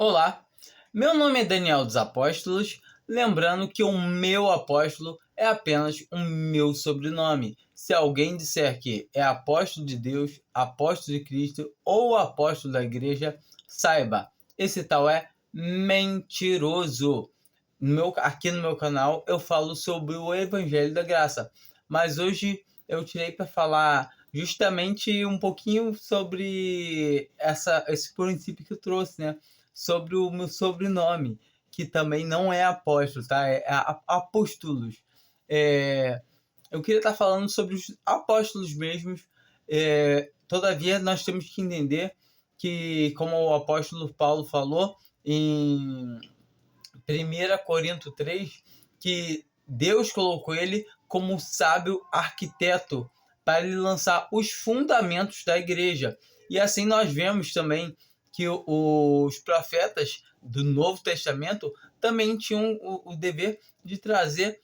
Olá, meu nome é Daniel dos Apóstolos, lembrando que o meu apóstolo é apenas o meu sobrenome. Se alguém disser que é apóstolo de Deus, apóstolo de Cristo ou apóstolo da igreja, saiba, esse tal é mentiroso. Aqui no meu canal eu falo sobre o Evangelho da Graça, mas hoje eu tirei para falar justamente um pouquinho sobre esse princípio que eu trouxe, né? Sobre o meu sobrenome, que também não é apóstolo, tá? É apóstolos. Eu queria estar falando sobre os apóstolos mesmos. Todavia, nós temos que entender que, como o apóstolo Paulo falou em 1 Coríntios 3, que Deus colocou ele como sábio arquiteto para ele lançar os fundamentos da igreja. E assim nós vemos também que os profetas do Novo Testamento também tinham o dever de trazer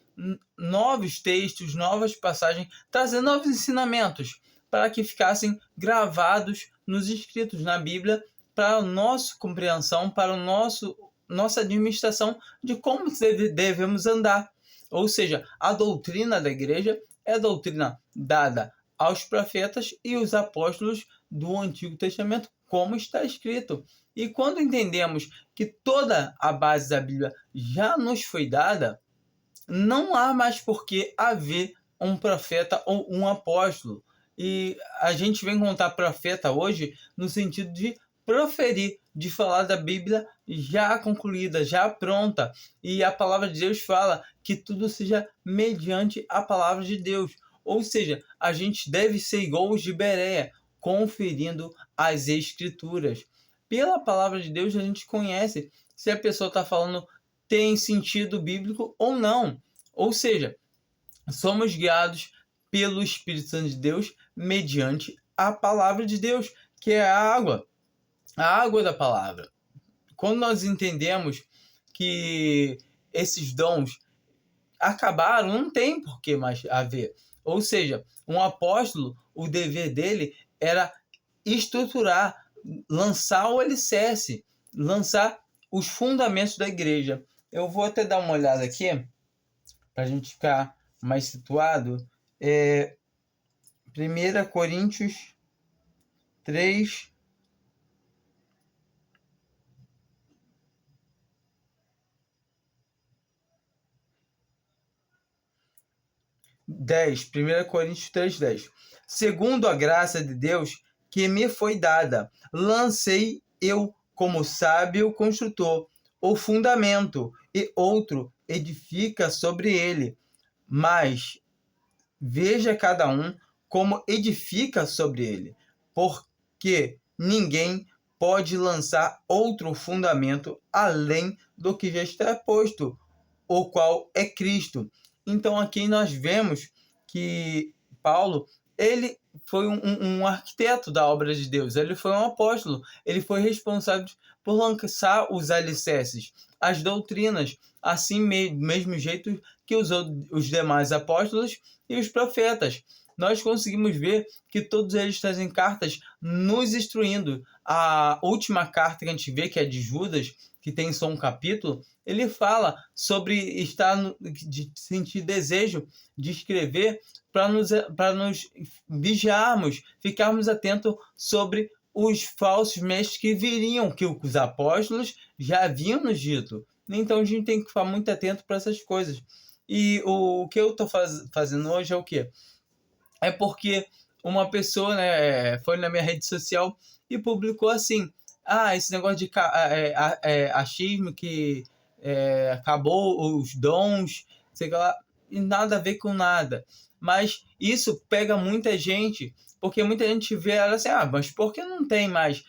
novos textos, novas passagens, trazer novos ensinamentos para que ficassem gravados nos escritos na Bíblia para a nossa compreensão, para o nossa administração de como devemos andar. Ou seja, a doutrina da igreja é a doutrina dada aos profetas e os apóstolos do Antigo Testamento, como está escrito. E quando entendemos que toda a base da Bíblia já nos foi dada, não há mais por que haver um profeta ou um apóstolo. E a gente vem contar profeta hoje no sentido de proferir, de falar da Bíblia já concluída, já pronta. E a palavra de Deus fala que tudo seja mediante a palavra de Deus. Ou seja, a gente deve ser igual os de Bereia, conferindo as escrituras. Pela palavra de Deus a gente conhece se a pessoa está falando tem sentido bíblico ou não. Ou seja, somos guiados pelo Espírito Santo de Deus mediante a palavra de Deus, que é a água da palavra. Quando nós entendemos que esses dons acabaram, não tem por que mais haver. Ou seja, um apóstolo, o dever dele era estruturar, lançar o alicerce, lançar os fundamentos da igreja. Eu vou até dar uma olhada aqui, para a gente ficar mais situado. 1 Coríntios 3, 10. 1 Coríntios 3, 10. Segundo a graça de Deus que me foi dada, lancei eu como sábio construtor o fundamento, e outro edifica sobre ele. Mas veja cada um como edifica sobre ele, porque ninguém pode lançar outro fundamento além do que já está posto, o qual é Cristo. Então aqui nós vemos que Paulo, ele foi um arquiteto da obra de Deus, ele foi um apóstolo, ele foi responsável por lançar os alicerces, as doutrinas, assim mesmo jeito que usou os demais apóstolos e os profetas. Nós conseguimos ver que todos eles trazem cartas nos instruindo. A última carta que a gente vê, que é de Judas, que tem só um capítulo, ele fala sobre de sentir desejo de escrever para nos vigiarmos, ficarmos atentos sobre os falsos mestres que viriam, que os apóstolos já haviam nos dito. Então a gente tem que ficar muito atento para essas coisas. E o que eu estou fazendo hoje é o quê? É porque uma pessoa, né, foi na minha rede social e publicou assim: esse negócio de achismo que acabou os dons, sei lá, e nada a ver com nada. Mas isso pega muita gente, porque muita gente vê ela assim: mas por que não tem mais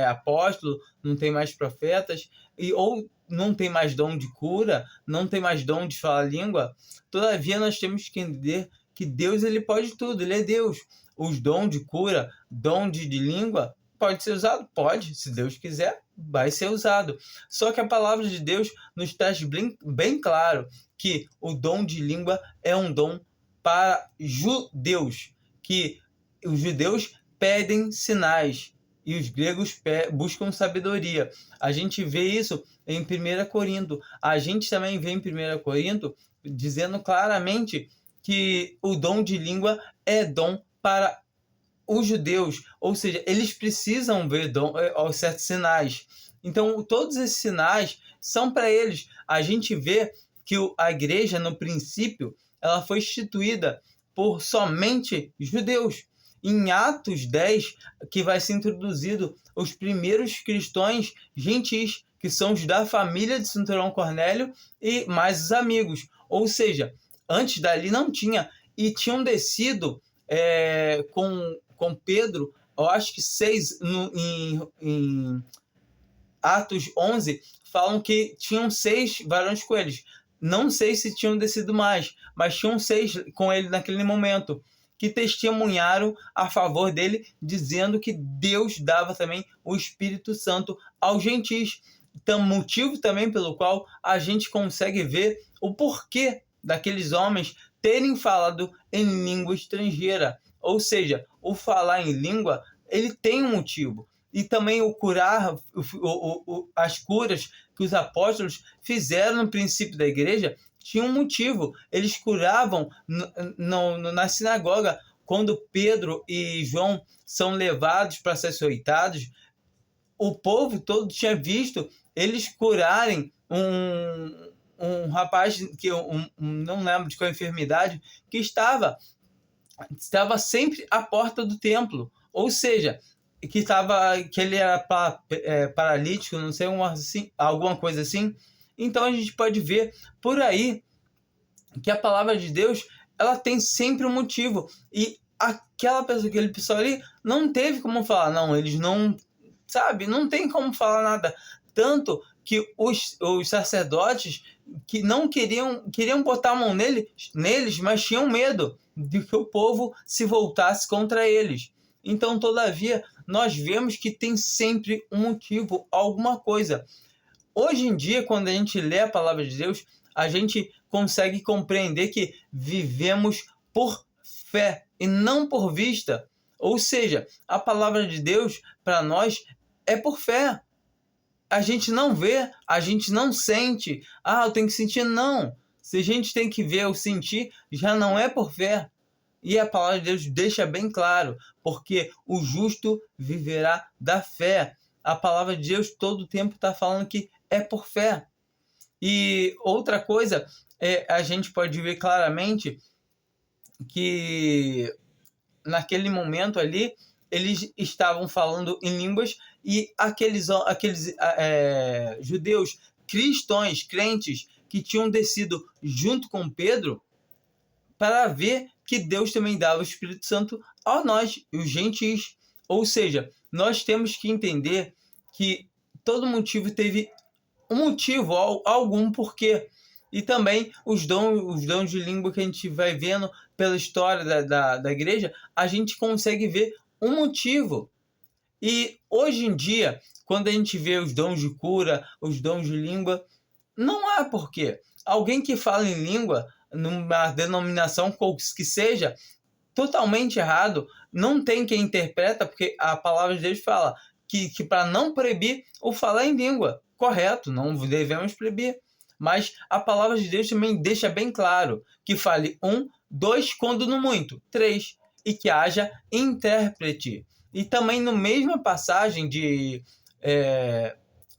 apóstolo, não tem mais profetas, ou não tem mais dom de cura, não tem mais dom de falar língua? Todavia nós temos que entender que Deus, ele pode tudo, ele é Deus. Os dons de cura, dom de língua, pode ser usado? Pode, se Deus quiser, vai ser usado. Só que a palavra de Deus nos traz bem claro que o dom de língua é um dom para judeus, que os judeus pedem sinais, e os gregos buscam sabedoria. A gente vê isso em 1 Corinto. A gente também vê em 1 Corinto dizendo claramente que o dom de língua é dom para os judeus, ou seja, eles precisam ver certos sinais. Então, todos esses sinais são para eles. A gente vê que a igreja, no princípio, ela foi instituída por somente judeus. Em Atos 10, que vai ser introduzido os primeiros cristãos gentis, que são os da família de Centurião Cornélio e mais os amigos. Ou seja, antes dali não tinha, e tinham descido com Pedro, eu acho que 6, em Atos 11, falam que tinham 6 varões com eles. Não sei se tinham descido mais, mas tinham 6 com ele naquele momento, que testemunharam a favor dele, dizendo que Deus dava também o Espírito Santo aos gentis. Então, motivo também pelo qual a gente consegue ver o porquê daqueles homens terem falado em língua estrangeira. Ou seja, o falar em língua, ele tem um motivo. E também o curar, as curas que os apóstolos fizeram no princípio da igreja, tinha um motivo. Eles curavam na sinagoga. Quando Pedro e João são levados para ser açoitados, o povo todo tinha visto eles curarem um rapaz que não lembro de qual enfermidade, que estava sempre à porta do templo. Ou seja, que ele era paralítico, não sei, alguma coisa assim. Então a gente pode ver por aí que a palavra de Deus, ela tem sempre um motivo. E aquele pessoal ali não teve como falar, não, eles não, sabe, não tem como falar nada. Tanto que os sacerdotes que não queriam botar a mão neles, mas tinham medo de que o povo se voltasse contra eles. Então, todavia, nós vemos que tem sempre um motivo, alguma coisa. Hoje em dia, quando a gente lê a palavra de Deus, a gente consegue compreender que vivemos por fé e não por vista. Ou seja, a palavra de Deus para nós é por fé. A gente não vê, a gente não sente. Eu tenho que sentir, não. Se a gente tem que ver ou sentir, já não é por fé. E a palavra de Deus deixa bem claro, porque o justo viverá da fé. A palavra de Deus todo o tempo está falando que é por fé. E outra coisa, a gente pode ver claramente que naquele momento ali, eles estavam falando em línguas, e aqueles judeus cristãos, crentes, que tinham descido junto com Pedro para ver que Deus também dava o Espírito Santo a nós, os gentis. Ou seja, nós temos que entender que todo motivo teve um motivo, algum porquê. E também os dons de língua que a gente vai vendo pela história da igreja, a gente consegue ver um motivo. E hoje em dia, quando a gente vê os dons de cura, os dons de língua, não há porquê. Alguém que fala em língua, numa denominação que seja, totalmente errado, não tem quem interpreta, porque a palavra de Deus fala que para não proibir o falar em língua. Correto, não devemos proibir. Mas a palavra de Deus também deixa bem claro que fale 1, 2, quando no muito, 3, e que haja intérprete. E também na mesma passagem de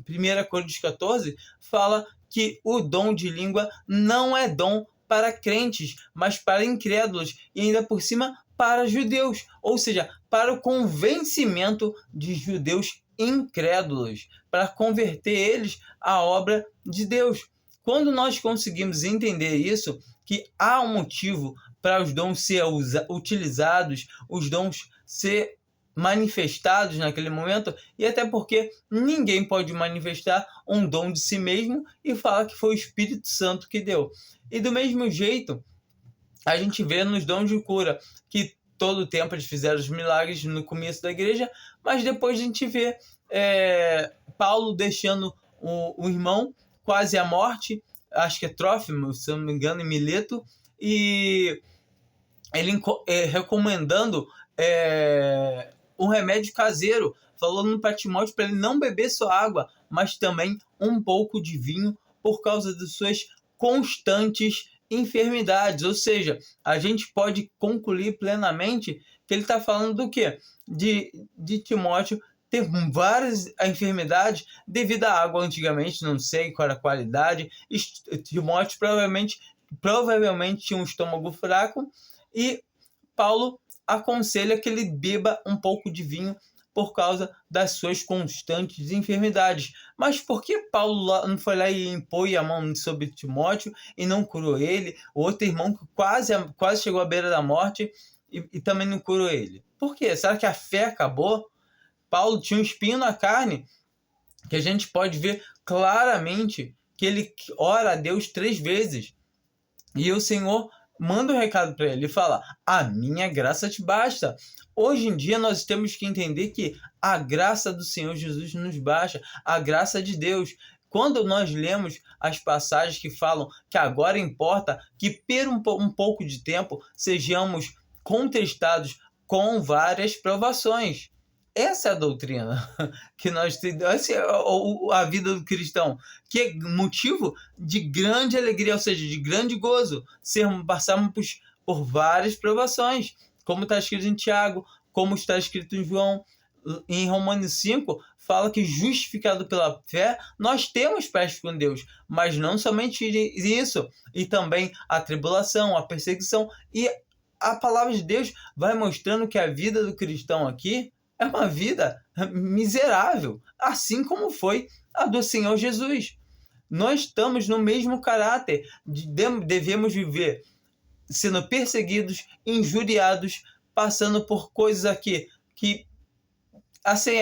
1 Coríntios 14, fala que o dom de língua não é dom para crentes, mas para incrédulos, e ainda por cima para judeus, ou seja, para o convencimento de judeus incrédulos, para converter eles à obra de Deus. Quando nós conseguimos entender isso, que há um motivo para os dons ser utilizados, os dons ser manifestados naquele momento, e até porque ninguém pode manifestar um dom de si mesmo e falar que foi o Espírito Santo que deu. E do mesmo jeito, a gente vê nos dons de cura, que todo o tempo eles fizeram os milagres no começo da igreja, mas depois a gente vê Paulo deixando o irmão quase à morte, acho que é Trófimo, se eu não me engano, em Mileto, e ele recomendando um remédio caseiro, falando para Timóteo para ele não beber só água, mas também um pouco de vinho por causa de suas constantes enfermidades. Ou seja, a gente pode concluir plenamente que ele está falando do quê? De Timóteo ter várias enfermidades devido à água antigamente, não sei qual era a qualidade. Timóteo provavelmente tinha um estômago fraco e Paulo aconselha que ele beba um pouco de vinho por causa das suas constantes enfermidades. Mas por que Paulo não foi lá e impôs a mão sobre Timóteo e não curou ele? O outro irmão que quase chegou à beira da morte e também não curou ele. Por quê? Será que a fé acabou? Paulo tinha um espinho na carne, que a gente pode ver claramente que ele ora a Deus 3 vezes. E o Senhor manda um recado para ele e fala: a minha graça te basta. Hoje em dia nós temos que entender que a graça do Senhor Jesus nos basta, a graça de Deus. Quando nós lemos as passagens que falam que agora importa que por um pouco de tempo sejamos contestados com várias provações. Essa é a doutrina que nós temos, essa é a vida do cristão, que é motivo de grande alegria, ou seja, de grande gozo, passarmos por várias provações, como está escrito em Tiago, como está escrito em João. Em Romanos 5, fala que justificado pela fé, nós temos paz com Deus, mas não somente isso, e também a tribulação, a perseguição, e a palavra de Deus vai mostrando que a vida do cristão aqui é uma vida miserável, assim como foi a do Senhor Jesus. Nós estamos no mesmo caráter, devemos viver sendo perseguidos, injuriados, passando por coisas aqui que assim,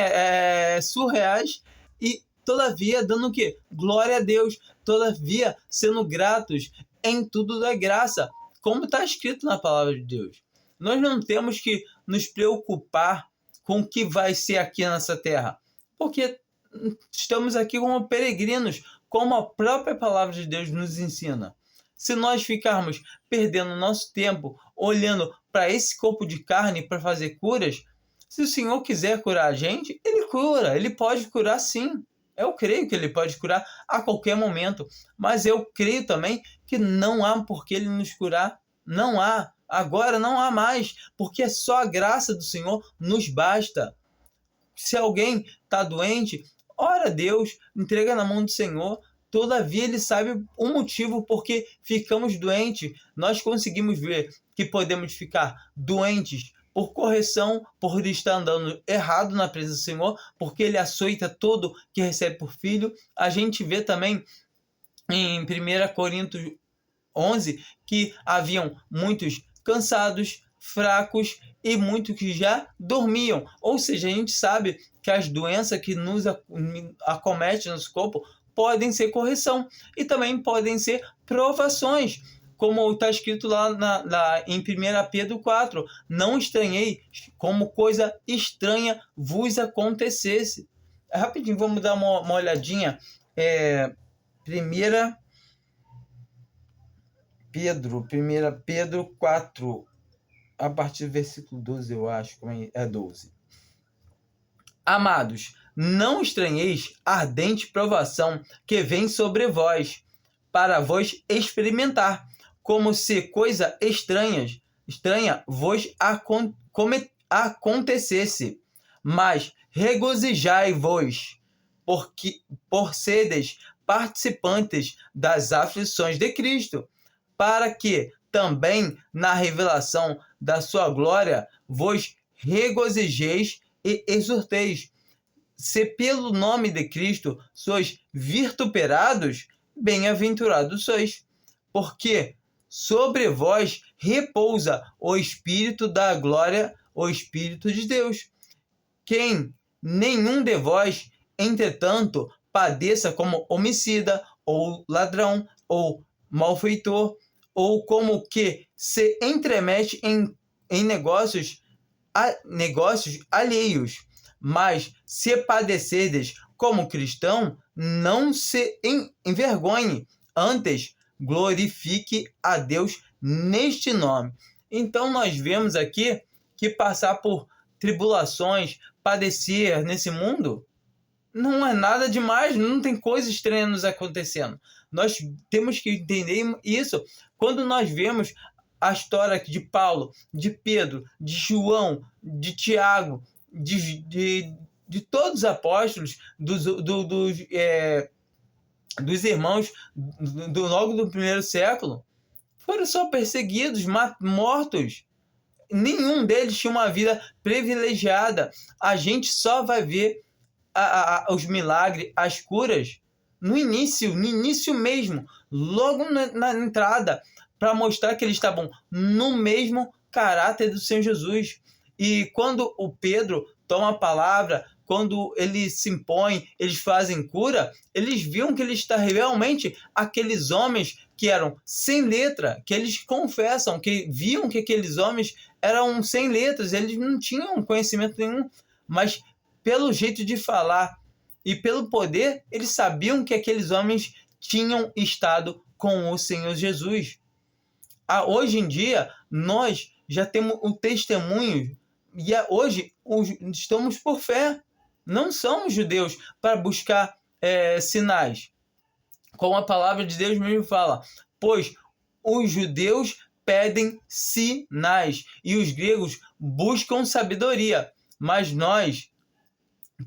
surreais e todavia dando o quê? Glória a Deus, todavia sendo gratos em tudo da graça, como está escrito na palavra de Deus. Nós não temos que nos preocupar com o que vai ser aqui nessa terra, porque estamos aqui como peregrinos, como a própria palavra de Deus nos ensina. Se nós ficarmos perdendo nosso tempo olhando para esse corpo de carne para fazer curas, se o Senhor quiser curar a gente, Ele cura, Ele pode curar sim. Eu creio que Ele pode curar a qualquer momento, mas eu creio também que não há por que Ele nos curar, não há. Agora não há mais, porque só a graça do Senhor nos basta. Se alguém está doente, ora a Deus, entrega na mão do Senhor. Todavia Ele sabe o motivo por que ficamos doentes. Nós conseguimos ver que podemos ficar doentes por correção, por estar andando errado na presença do Senhor, porque Ele açoita todo que recebe por filho. A gente vê também em 1 Coríntios 11 que haviam muitos cansados, fracos e muitos que já dormiam. Ou seja, a gente sabe que as doenças que nos acometem no nosso corpo podem ser correção e também podem ser provações, como está escrito lá em 1 Pedro 4, não estranhei como coisa estranha vos acontecesse. Rapidinho, vamos dar uma olhadinha. 1 Pedro 4, a partir do versículo 12, eu acho, é 12. Amados, não estranheis a ardente provação que vem sobre vós, para vos experimentar, como se coisa estranha vos acontecesse. Mas regozijai-vos, por sedes participantes das aflições de Cristo, para que também na revelação da sua glória vos regozijeis e exulteis. Se pelo nome de Cristo sois vituperados, bem-aventurados sois, porque sobre vós repousa o Espírito da glória, o Espírito de Deus. Quem nenhum de vós, entretanto, padeça como homicida, ou ladrão, ou malfeitor, ou como que se entremete em negócios alheios. Mas se padecerdes como cristão, não se envergonhe, antes glorifique a Deus neste nome. Então nós vemos aqui que passar por tribulações, padecer nesse mundo, não é nada demais, não tem coisa estranha nos acontecendo. Nós temos que entender isso. Quando nós vemos a história de Paulo, de Pedro, de João, de Tiago, de todos os apóstolos, dos irmãos logo do primeiro século, foram só perseguidos, mortos. Nenhum deles tinha uma vida privilegiada. A gente só vai ver os milagres, as curas, no início mesmo, logo na entrada, para mostrar que eles estavam no mesmo caráter do Senhor Jesus. E quando o Pedro toma a palavra, quando ele se impõe, eles fazem cura, eles viam que ele está realmente aqueles homens que eram sem letra, que eles confessam, que viam que aqueles homens eram sem letras, eles não tinham conhecimento nenhum, mas pelo jeito de falar e pelo poder, eles sabiam que aqueles homens tinham estado com o Senhor Jesus. Hoje em dia, nós já temos o testemunho, e hoje estamos por fé. Não somos judeus para buscar sinais. Como a palavra de Deus mesmo fala, pois os judeus pedem sinais e os gregos buscam sabedoria. Mas nós,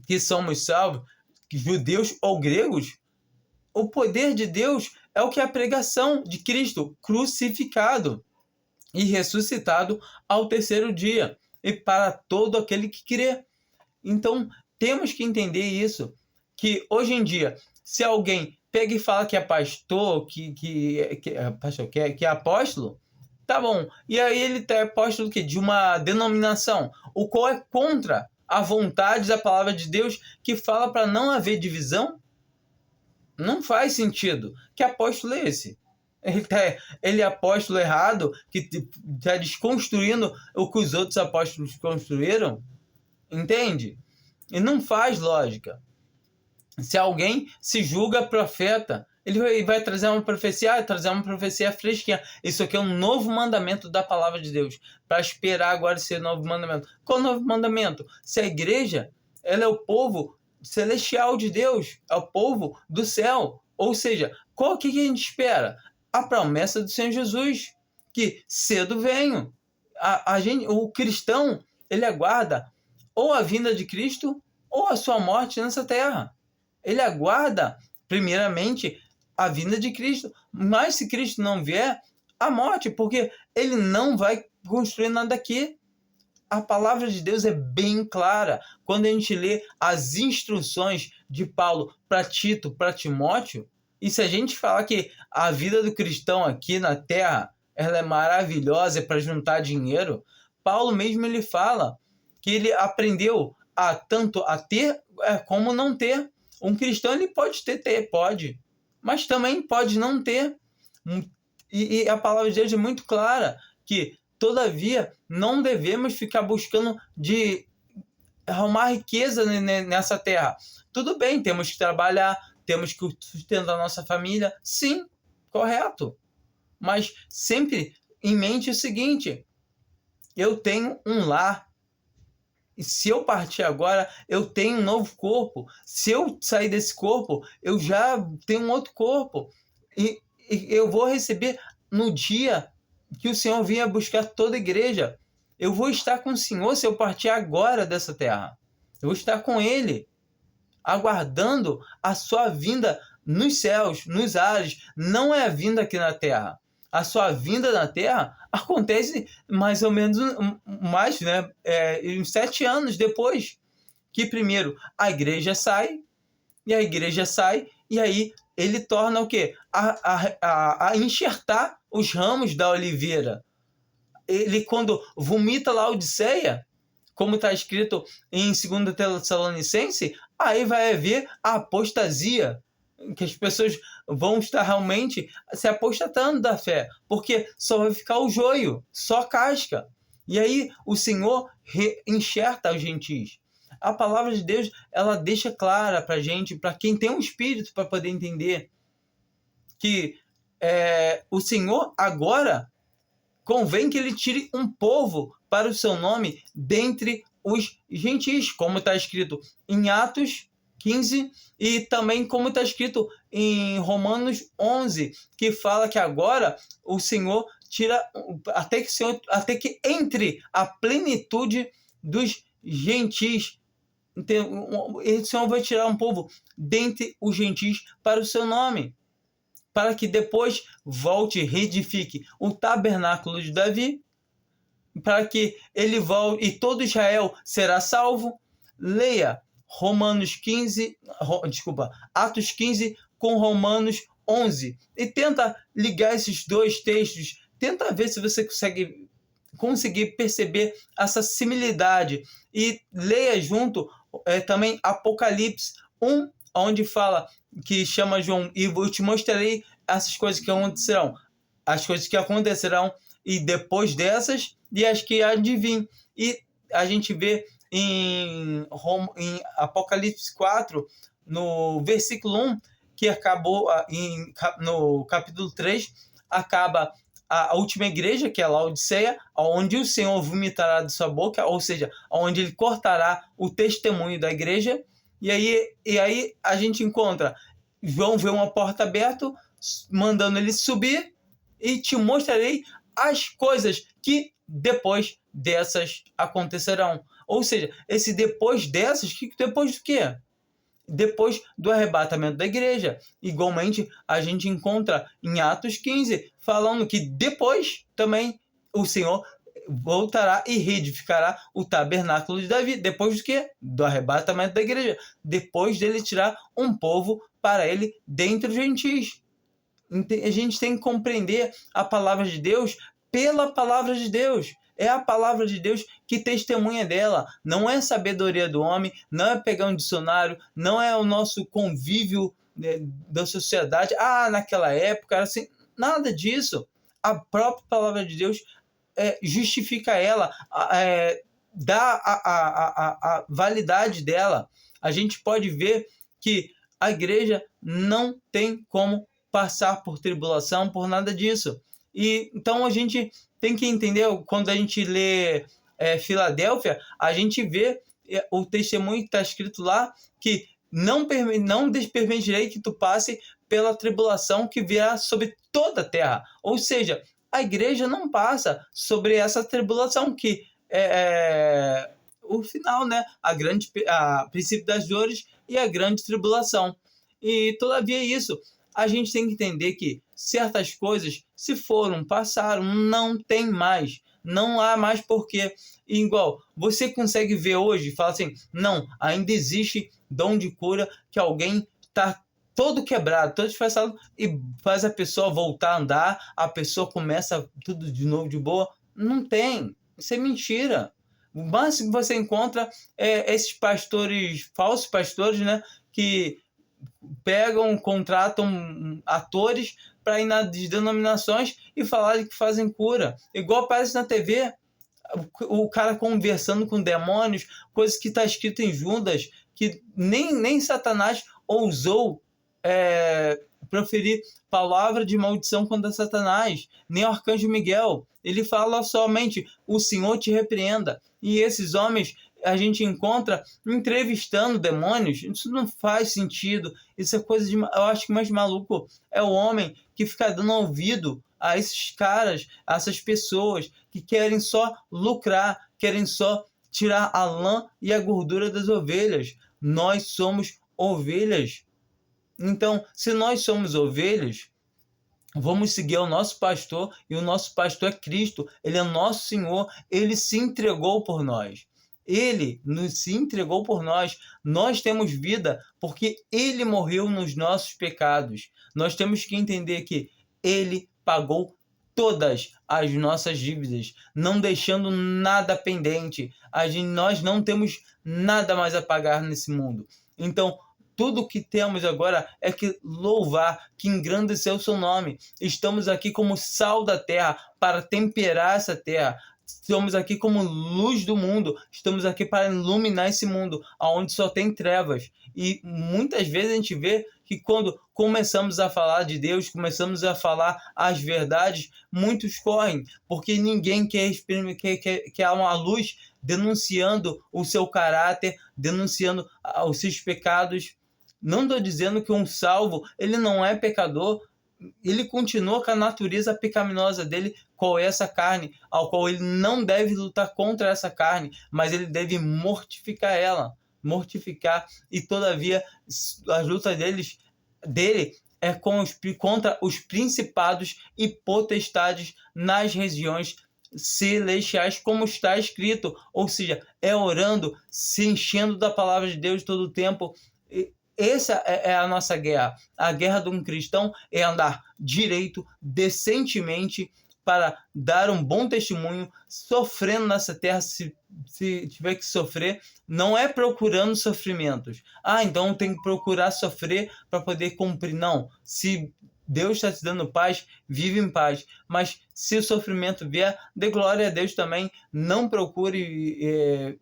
que somos salvos, judeus ou gregos, o poder de Deus é o que é a pregação de Cristo crucificado e ressuscitado ao terceiro dia, e para todo aquele que crê. Então, temos que entender isso, que hoje em dia, se alguém pega e fala que é pastor, que é apóstolo, tá bom. E aí ele é apóstolo de uma denominação, o qual é contra a vontade da palavra de Deus, que fala para não haver divisão. Não faz sentido. Que apóstolo é esse? Ele é apóstolo errado, que está desconstruindo o que os outros apóstolos construíram? Entende? E não faz lógica. Se alguém se julga profeta, ele vai trazer uma profecia fresquinha. Isso aqui é um novo mandamento da palavra de Deus, para esperar agora esse novo mandamento. Qual novo mandamento? Se a igreja, ela é o povo celestial de Deus, é o povo do céu. Ou seja, qual que a gente espera? A promessa do Senhor Jesus, que cedo venho. O cristão, ele aguarda ou a vinda de Cristo ou a sua morte nessa terra. Ele aguarda, primeiramente, a vinda de Cristo. Mas se Cristo não vier, a morte, porque ele não vai construir nada aqui. A palavra de Deus é bem clara. Quando a gente lê as instruções de Paulo para Tito, para Timóteo, e se a gente falar que a vida do cristão aqui na terra ela é maravilhosa para juntar dinheiro, Paulo mesmo ele fala que ele aprendeu tanto a ter como não ter. Um cristão ele pode pode, mas também pode não ter. E a palavra de Deus é muito clara, que todavia não devemos ficar buscando de arrumar riqueza nessa terra. Tudo bem, temos que trabalhar, temos que sustentar a nossa família, sim, correto. Mas sempre em mente o seguinte: eu tenho um lar. E se eu partir agora, eu tenho um novo corpo. Se eu sair desse corpo, eu já tenho um outro corpo. E eu vou receber no dia que o Senhor vinha buscar toda a igreja. Eu vou estar com o Senhor se eu partir agora dessa terra. Eu vou estar com Ele, aguardando a sua vinda nos céus, nos ares. Não é a vinda aqui na terra. A sua vinda na terra acontece mais ou menos uns 7 anos depois que primeiro a igreja sai, e aí ele torna o quê? A enxertar os ramos da oliveira. Ele, quando vomita lá a Odisseia, como está escrito em 2 Tessalonicenses, aí vai haver a apostasia, que as pessoas vão estar realmente se apostatando da fé, porque só vai ficar o joio, só casca. E aí o Senhor enxerta os gentios. A palavra de Deus, ela deixa clara para a gente, para quem tem um espírito para poder entender, que o Senhor agora convém que ele tire um povo para o seu nome dentre os gentis, como está escrito em Atos 15 e também como está escrito em Romanos 11, que fala que agora o Senhor tira até que entre a plenitude dos gentis. Então, o Senhor vai tirar um povo dentre os gentis para o seu nome, para que depois volte e reedifique o tabernáculo de Davi, para que ele volte e todo Israel será salvo. Leia Atos 15 com Romanos 11 e tenta ligar esses dois textos, tenta ver se você conseguir perceber essa similitude e leia junto também Apocalipse 1, onde fala que chama João e eu te mostrarei essas coisas que acontecerão, as coisas que acontecerão e depois dessas e as que há de vir. E a gente vê em Apocalipse 4, no versículo 1, que acabou no capítulo 3, acaba a última igreja, que é a Laodiceia, onde o Senhor vomitará de sua boca, ou seja, onde ele cortará o testemunho da igreja. E aí a gente encontra João vê uma porta aberta, mandando ele subir, e te mostrarei as coisas que depois dessas acontecerão. Ou seja, esse depois dessas, depois do quê? Depois do arrebatamento da igreja. Igualmente, a gente encontra em Atos 15, falando que depois também o Senhor voltará e reedificará o tabernáculo de Davi. Depois do quê? Do arrebatamento da igreja. Depois dele tirar um povo para ele dentre os gentis. A gente tem que compreender a palavra de Deus pela palavra de Deus. É a palavra de Deus que testemunha dela. Não é sabedoria do homem, não é pegar um dicionário, não é o nosso convívio da sociedade. Naquela época era assim. Nada disso. A própria palavra de Deus justifica ela, dá a validade dela. A gente pode ver que a igreja não tem como passar por tribulação, por nada disso. E então a gente tem que entender, quando a gente lê Filadélfia, a gente vê o testemunho que está escrito lá, que não permitirei que tu passe pela tribulação que virá sobre toda a terra. Ou seja, a igreja não passa sobre essa tribulação que é o final, né? A princípio das dores e a grande tribulação. E todavia isso, a gente tem que entender que certas coisas se foram, passaram, não tem mais. Não há mais porquê. Igual, você consegue ver hoje e fala assim, não, ainda existe dom de cura que alguém está todo quebrado, todo disfarçado e faz a pessoa voltar a andar, a pessoa começa tudo de novo de boa. Não tem. Isso é mentira. O máximo que você encontra é esses pastores, falsos pastores, né, que pegam, contratam atores para ir nas denominações e falar que fazem cura. Igual aparece na TV, o cara conversando com demônios, coisas que está escrito em Judas, que nem Satanás ousou proferir palavra de maldição contra Satanás, nem o arcanjo Miguel. Ele fala somente, o Senhor te repreenda. E esses homens a gente encontra entrevistando demônios. Isso não faz sentido. Isso é coisa de... Eu acho que mais maluco é o homem que fica dando ouvido a esses caras, a essas pessoas que querem só lucrar, querem só tirar a lã e a gordura das ovelhas. Nós somos ovelhas. Então, se nós somos ovelhas, vamos seguir o nosso pastor, e o nosso pastor é Cristo. Ele é nosso Senhor. Ele se entregou por nós. Ele se entregou por nós. Nós temos vida porque ele morreu nos nossos pecados. Nós temos que entender que ele pagou todas as nossas dívidas, não deixando nada pendente. Nós não temos nada mais a pagar nesse mundo. Então, tudo que temos agora é que louvar, que engrandecer o seu nome. Estamos aqui como sal da terra para temperar essa terra. Estamos aqui como luz do mundo. Estamos aqui para iluminar esse mundo onde só tem trevas. E muitas vezes a gente vê que quando começamos a falar de Deus, começamos a falar as verdades, muitos correm, porque ninguém quer uma luz denunciando o seu caráter, denunciando os seus pecados. Não estou dizendo que um salvo, ele não é pecador, ele continua com a natureza pecaminosa dele, qual é essa carne, ao qual ele não deve lutar contra essa carne, mas ele deve mortificar ela, e todavia a luta dele é contra os principados e potestades nas regiões celestiais, como está escrito, ou seja, é orando, se enchendo da palavra de Deus todo o tempo. Essa é a nossa guerra. A guerra de um cristão é andar direito, decentemente, para dar um bom testemunho, sofrendo nessa terra, se tiver que sofrer, não é procurando sofrimentos. Então tem que procurar sofrer para poder cumprir. Não. Se Deus está te dando paz, vive em paz. Mas se o sofrimento vier, dê glória a Deus também. Não procure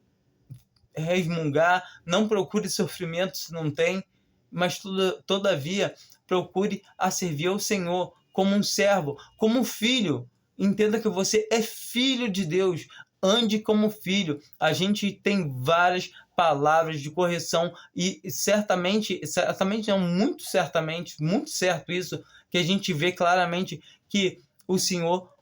resmungar, não procure sofrimento se não tem, mas todavia procure a servir ao Senhor como um servo, como um filho. Entenda que você é filho de Deus, ande como filho. A gente tem várias palavras de correção e certamente não, muito certo isso, que a gente vê claramente que o Senhor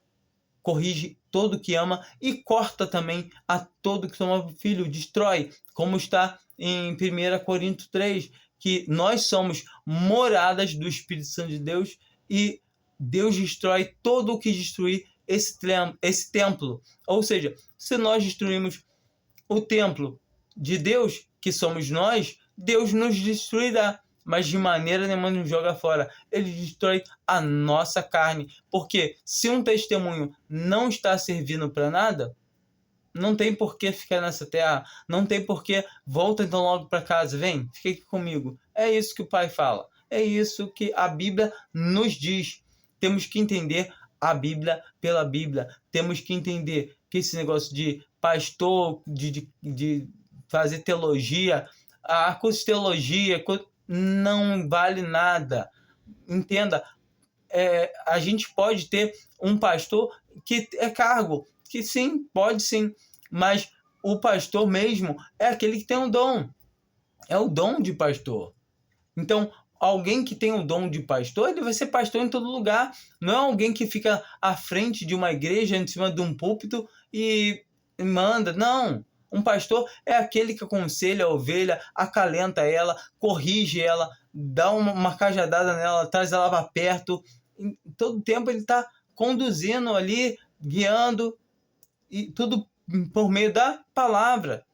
corrige todo que ama e corta também a todo que toma filho, destrói, como está em 1 Coríntios 3, que nós somos moradas do Espírito Santo de Deus e Deus destrói todo o que destruir esse templo. Ou seja, se nós destruímos o templo de Deus, que somos nós, Deus nos destruirá, mas de maneira nenhuma nos joga fora. Ele destrói a nossa carne, porque se um testemunho não está servindo para nada, não tem por que ficar nessa terra, não tem por que, volta então logo para casa, vem, fica aqui comigo. É isso que o Pai fala, é isso que a Bíblia nos diz. Temos que entender a Bíblia pela Bíblia, temos que entender que esse negócio de pastor, de fazer teologia, a teologia não vale nada. Entenda, a gente pode ter um pastor que é cargo, que sim, pode sim, mas o pastor mesmo é aquele que tem o dom, é o dom de pastor. Então, alguém que tem o dom de pastor, ele vai ser pastor em todo lugar, não é alguém que fica à frente de uma igreja, em cima de um púlpito e manda, não. Um pastor é aquele que aconselha a ovelha, acalenta ela, corrige ela, dá uma cajadada nela, traz ela para perto. Em todo tempo ele está conduzindo ali, guiando, e tudo por meio da palavra.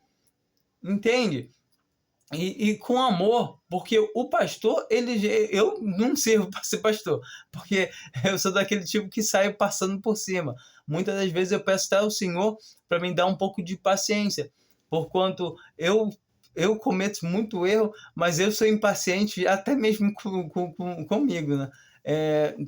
Entende? E com amor, porque o pastor, eu não sirvo para ser pastor, porque eu sou daquele tipo que sai passando por cima. Muitas das vezes eu peço até ao Senhor para me dar um pouco de paciência, porquanto eu cometo muito erro, mas eu sou impaciente até mesmo comigo, né?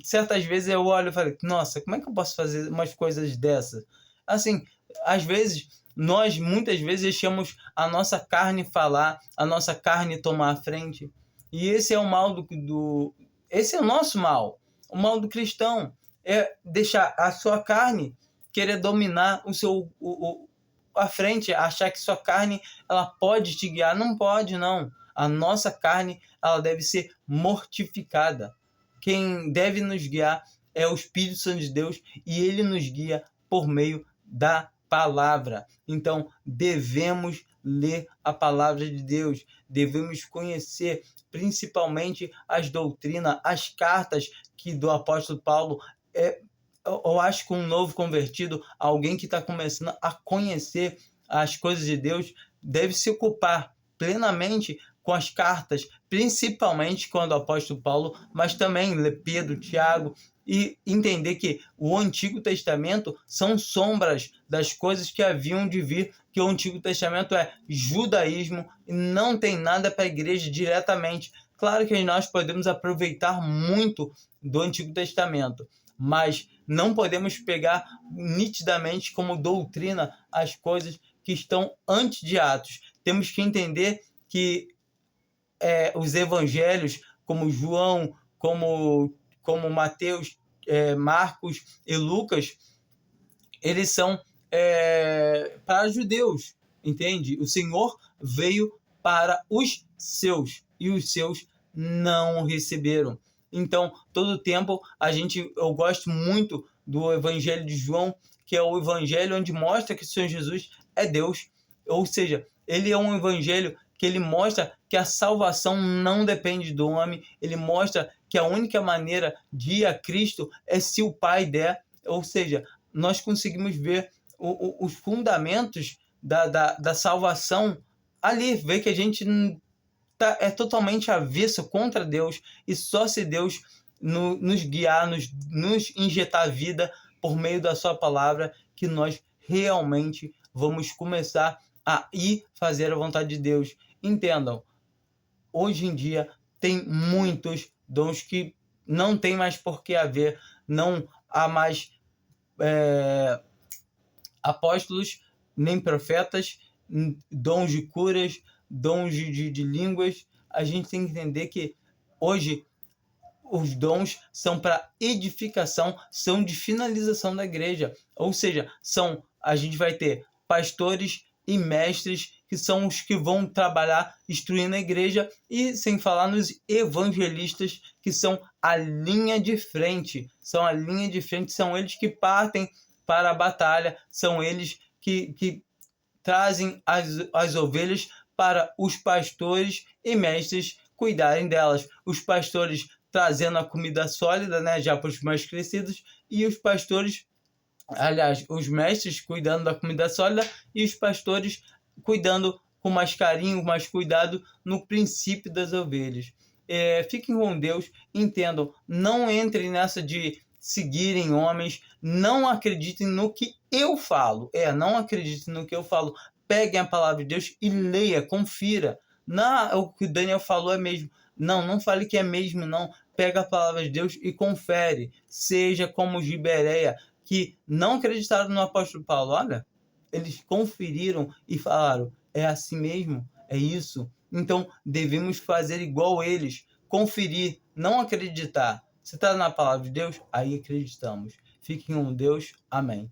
Certas vezes eu olho e falo, nossa, como é que eu posso fazer umas coisas dessas? Assim, às vezes nós muitas vezes deixamos a nossa carne falar, a nossa carne tomar a frente. E esse é o mal esse é o nosso mal. O mal do cristão é deixar a sua carne querer dominar a frente, achar que sua carne ela pode te guiar. Não pode, não. A nossa carne ela deve ser mortificada. Quem deve nos guiar é o Espírito Santo de Deus e ele nos guia por meio da palavra. Então, devemos ler a palavra de Deus, devemos conhecer principalmente as doutrinas, as cartas que do apóstolo Paulo. Eu acho que um novo convertido, alguém que está começando a conhecer as coisas de Deus, deve se ocupar plenamente com as cartas, principalmente quando o apóstolo Paulo, mas também ler Pedro, Tiago, e entender que o Antigo Testamento são sombras das coisas que haviam de vir, que o Antigo Testamento é judaísmo e não tem nada para a igreja diretamente. Claro que nós podemos aproveitar muito do Antigo Testamento, mas não podemos pegar nitidamente como doutrina as coisas que estão antes de Atos. Temos que entender que os evangelhos como João, como Mateus, Marcos e Lucas, eles são para judeus, entende? O Senhor veio para os seus e os seus não receberam. Então, todo tempo eu gosto muito do Evangelho de João, que é o evangelho onde mostra que o Senhor Jesus é Deus. Ou seja, ele é um evangelho que ele mostra que a salvação não depende do homem, ele mostra que a única maneira de ir a Cristo é se o Pai der. Ou seja, nós conseguimos ver os fundamentos da salvação ali, ver que a gente é totalmente avesso contra Deus, e só se Deus nos guiar, nos injetar vida por meio da sua palavra, que nós realmente vamos começar a ir fazer a vontade de Deus. Entendam, hoje em dia tem muitos dons que não tem mais por que haver, não há mais apóstolos, nem profetas, dons de curas, dons de línguas. A gente tem que entender que hoje os dons são para edificação, são de finalização da igreja. Ou seja, a gente vai ter pastores e mestres, que são os que vão trabalhar instruindo a igreja, e sem falar nos evangelistas, que são a linha de frente. São a linha de frente, são eles que partem para a batalha, são eles que trazem as ovelhas para os pastores e mestres cuidarem delas. Os pastores trazendo a comida sólida, né, já para os mais crescidos, e os pastores, aliás, os mestres cuidando da comida sólida e os pastores cuidando com mais carinho, mais cuidado no princípio das ovelhas. Fiquem com Deus, entendam, não entrem nessa de seguirem homens, não acreditem no que eu falo, não acreditem no que eu falo, peguem a palavra de Deus e leia, confira. O que o Daniel falou é mesmo. Não fale que é mesmo, não. Pega a palavra de Deus e confere. Seja como os de Bereia, que não acreditaram no apóstolo Paulo. Olha, eles conferiram e falaram, é assim mesmo, é isso. Então, devemos fazer igual eles, conferir, não acreditar. Se está na palavra de Deus, aí acreditamos. Fiquem com Deus. Amém.